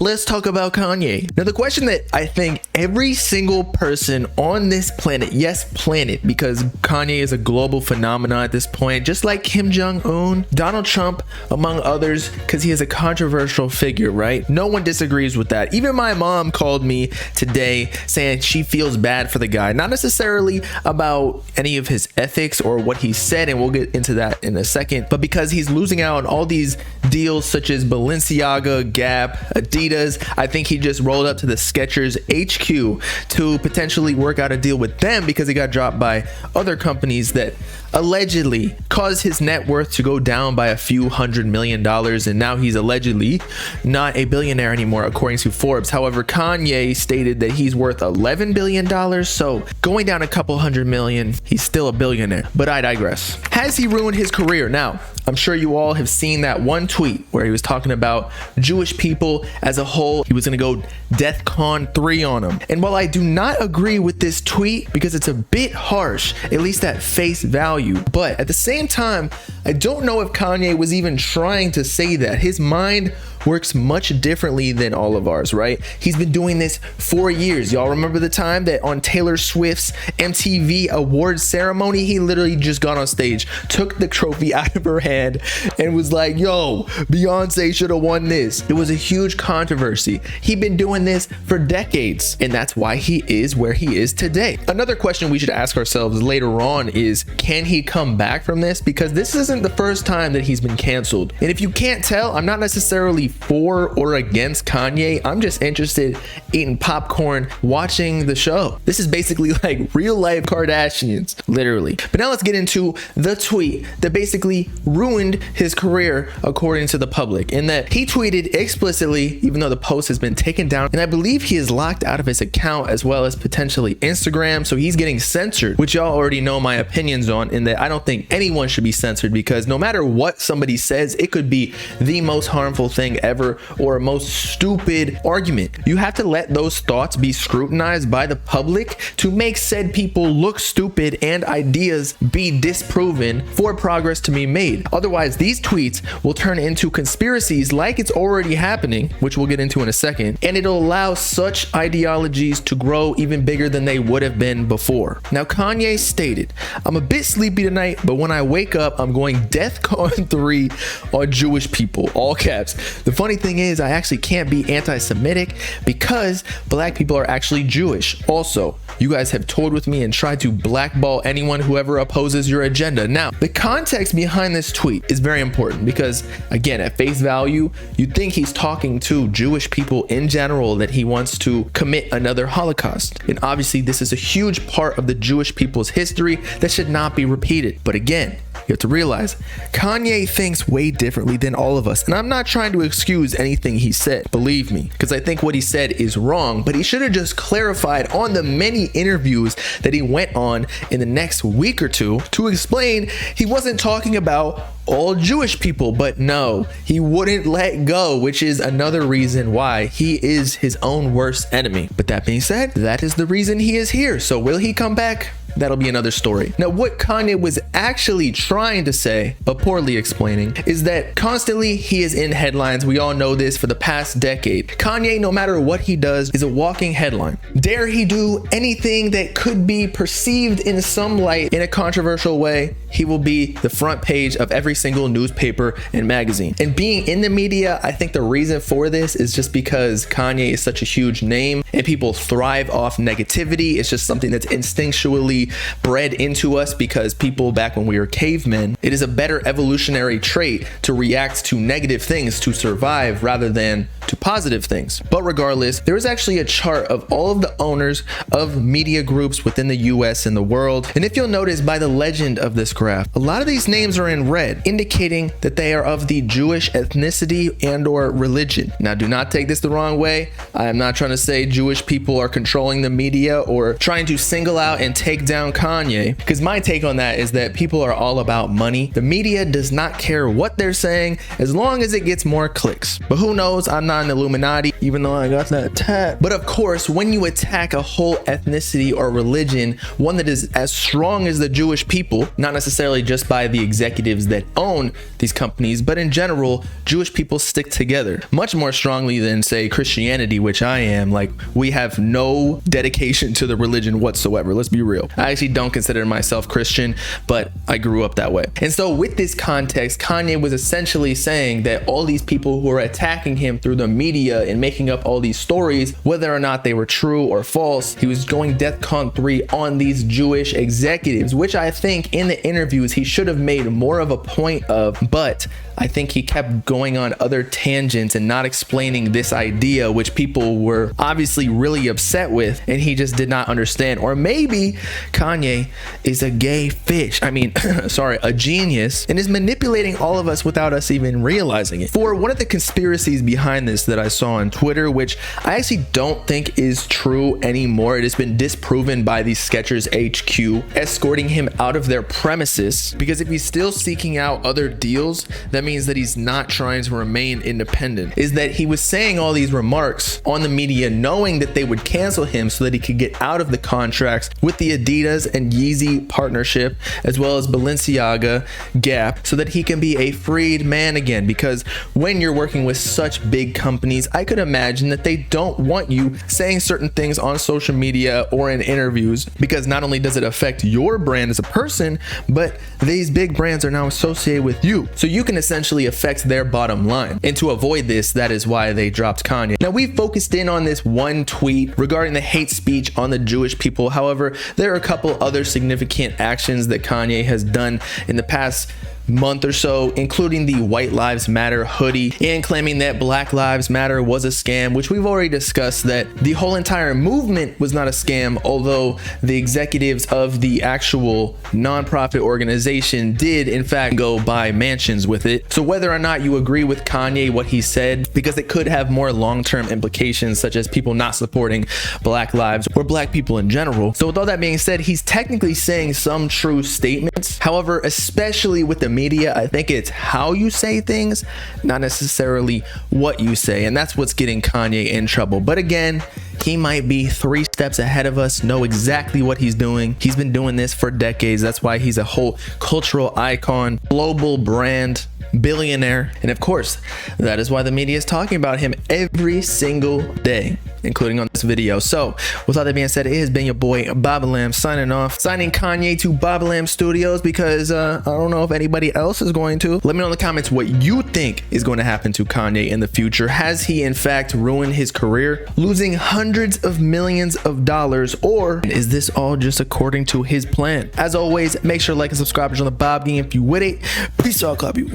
let's talk about Kanye. Now, the question that I think every single person on this planet, yes, planet, because Kanye is a global phenomenon at this point, just like Kim Jong-un, Donald Trump, among others, because he is a controversial figure, right? No one disagrees with that. Even my mom called me today saying she feels bad for the guy, not necessarily about any of his ethics or what he said, and we'll get into that in a second, but because he's losing out on all these deals such as Balenciaga, Gap, Adidas. I think he just rolled up to the Skechers HQ to potentially work out a deal with them because he got dropped by other companies that allegedly caused his net worth to go down by a few $100 million, and now he's allegedly not a billionaire anymore according to Forbes. However, Kanye stated that he's worth $11 billion, so going down a couple $100 million, he's still a billionaire. But I digress. Has he ruined his career? Now, I'm sure you all have seen that one tweet where he was talking about Jewish people as a whole. He was going to go DEFCON 3 on them. And while I do not agree with this tweet because it's a bit harsh, at least at face value, but at the same time, I don't know if Kanye was even trying to say that. His mind works much differently than all of ours, right? He's been doing this for years. Y'all remember the time that on Taylor Swift's MTV Awards ceremony, he literally just got on stage, took the trophy out of her hand and was like, yo, Beyonce should have won this. It was a huge controversy. He'd been doing this for decades, and that's why he is where he is today. Another question we should ask ourselves later on is, can he come back from this? Because this isn't the first time that he's been canceled. And if you can't tell, I'm not necessarily for or against Kanye. I'm just interested eating popcorn, watching the show. This is basically like real life Kardashians, literally. But now let's get into the tweet that basically ruined his career according to the public, in that he tweeted explicitly, even though the post has been taken down, and I believe he is locked out of his account as well as potentially Instagram, so he's getting censored, which y'all already know my opinions on, in that I don't think anyone should be censored, because no matter what somebody says, it could be the most harmful thing ever or a most stupid argument. You have to let those thoughts be scrutinized by the public to make said people look stupid and ideas be disproven for progress to be made. Otherwise, these tweets will turn into conspiracies like it's already happening, which we'll get into in a second, and it'll allow such ideologies to grow even bigger than they would have been before. Now, Kanye stated, I'm a bit sleepy tonight, but when I wake up, I'm going DEFCON 3 on Jewish people, all caps. The funny thing is, I actually can't be anti-Semitic because black people are actually Jewish. Also, you guys have toyed with me and tried to blackball anyone who ever opposes your agenda. Now, the context behind this tweet is very important because, again, at face value, you'd think he's talking to Jewish people in general, that he wants to commit another Holocaust. And obviously, this is a huge part of the Jewish people's history that should not be repeated. But again, you have to realize Kanye thinks way differently than all of us. And I'm not trying to excuse anything he said, believe me, because I think what he said is wrong, but he should have just clarified on the many interviews that he went on in the next week or two to explain he wasn't talking about all Jewish people. But no, he wouldn't let go, which is another reason why he is his own worst enemy. But that being said, that is the reason he is here. So will he come back? That'll be another story. Now, what Kanye was actually trying to say, but poorly explaining, is that constantly he is in headlines. We all know this for the past decade. Kanye, no matter what he does, is a walking headline. Dare he do anything that could be perceived in some light in a controversial way, he will be the front page of every single newspaper and magazine. And being in the media, I think the reason for this is just because Kanye is such a huge name and people thrive off negativity. It's just something that's instinctually bred into us because people back when we were cavemen, it is a better evolutionary trait to react to negative things to survive rather than to positive things. But regardless, there is actually a chart of all of the owners of media groups within the US and the world. And if you'll notice by the legend of this graph, a lot of these names are in red, indicating that they are of the Jewish ethnicity and or religion. Now, do not take this the wrong way. I am not trying to say Jewish people are controlling the media or trying to single out and take down Kanye, because my take on that is that people are all about money. The media does not care what they're saying as long as it gets more clicks. But who knows? I'm not an Illuminati, even though I got that tat. But of course, when you attack a whole ethnicity or religion, one that is as strong as the Jewish people, not necessarily just by the executives that own these companies, but in general, Jewish people stick together much more strongly than, say, Christianity, which I am. Like, we have no dedication to the religion whatsoever. Let's be real. I actually don't consider myself Christian, but I grew up that way. And so with this context, Kanye was essentially saying that all these people who are attacking him through the media and making up all these stories, whether or not they were true or false, he was going DEFCON 3 on these Jewish executives, which I think in the interviews he should have made more of a point of, but I think he kept going on other tangents and not explaining this idea, which people were obviously really upset with, and he just did not understand. Or maybe Kanye is a gay fish. I mean, sorry, a genius, and is manipulating all of us without us even realizing it. For one of the conspiracies behind this that I saw on Twitter, which I actually don't think is true anymore, it has been disproven by the Skechers HQ escorting him out of their premises, because if he's still seeking out other deals, that means that he's not trying to remain independent, is that he was saying all these remarks on the media knowing that they would cancel him so that he could get out of the contracts with the Adidas and Yeezy partnership, as well as Balenciaga, Gap, so that he can be a freed man again. Because when you're working with such big companies, I could imagine that they don't want you saying certain things on social media or in interviews, because not only does it affect your brand as a person, but these big brands are now associated with you, so you can essentially affect their bottom line. And to avoid this, that is why they dropped Kanye. Now, we've focused in on this one tweet regarding the hate speech on the Jewish people. However, there are a couple other significant actions that Kanye has done in the past month or so, including the White Lives Matter hoodie, and claiming that Black Lives Matter was a scam, which we've already discussed that the whole entire movement was not a scam, although the executives of the actual nonprofit organization did in fact go buy mansions with it. So whether or not you agree with Kanye, what he said, because it could have more long-term implications, such as people not supporting Black lives or Black people in general. So with all that being said, he's technically saying some true statements. However, especially with the media, I think it's how you say things, not necessarily what you say, and that's what's getting Kanye in trouble. But again, he might be 3 steps ahead of us, know exactly what he's doing. He's been doing this for decades. That's why he's a whole cultural icon, global brand, billionaire, and of course, that is why the media is talking about him every single day, including on this video. So with all that being said, it has been your boy Bobbalam signing off, signing Kanye to Bobbalam Studios, because I don't know if anybody else is going to. Let me know in the comments what you think is going to happen to Kanye in the future. Has he in fact ruined his career, losing hundreds of millions of dollars, or is this all just according to his plan? As always, make sure to like and subscribe on the Bob Game if you with it. Peace out, club you.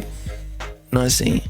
Nice seeing you.